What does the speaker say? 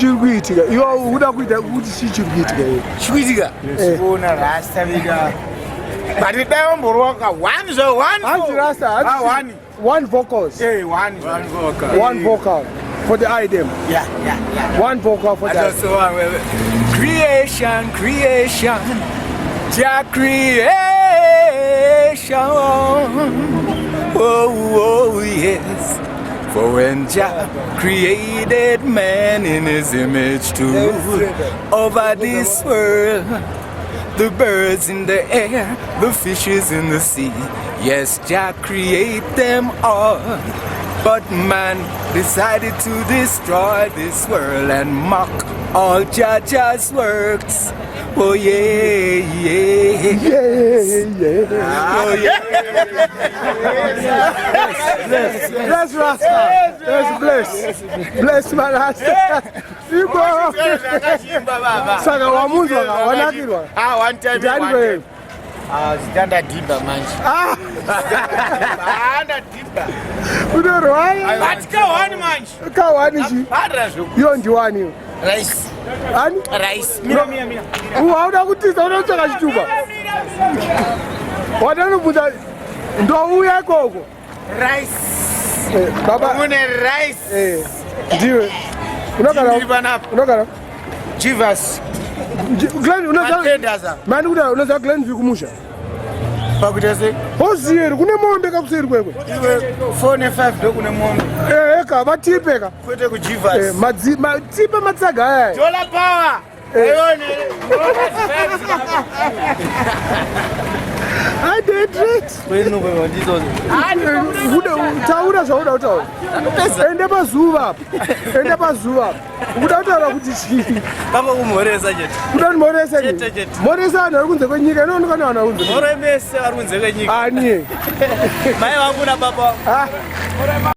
chichikuitika iwo uda kuita kuti chichikuitika chikuitika sikuona rasta vika but dai mboroka one so one anti rasta one vocals one vocal one vocal for the item yeah one vocal for that creation Jah creation oh yes. For when Jah created man in his image too, over this world, the birds in the air, the fishes in the sea, yes, Jah create them all. But man decided to destroy this world and mock all Jah's works. Oh yeah. Oh yeah. Bless Rasta. Bless my Rasta. Saka wamunzwa wanakirwa. One time. Zitanda dimba manje. Anda dimba. Unorwai? Atika wani manje. Ka wani chi? Padra zvo. Yo ndiwani. Rice. Ani? Rice. Mira. Uauda kutiza unotsaka chituba. Wadanobudza ndouya koko. Rice. Baba. Mune rice. Ndiwe. Unogara? Jivas. Glenn unoza. Mani unoza Glenn vikumusha. Pakutase. Oziyeri kune mombe kakuseri kwekwe. Iwe 4 ne 5 ndo kune mombe. Eka vatipeka. Kwete ku Jivas. Madzipa matsaga aya. Jola power. Ayone. I did it. Kwenu kwa ndizo. Taura zvaura. Ende pazuva. Uda kutaura kuti chii. Pamba kumhoresa chete. Kuda mhoresa ni. Mhoresa anhu ari kunze kwenyika inoonekana vanhu vari kunze. Mhoremese vari kunze kwenyika. Ani. Mai vangu na baba.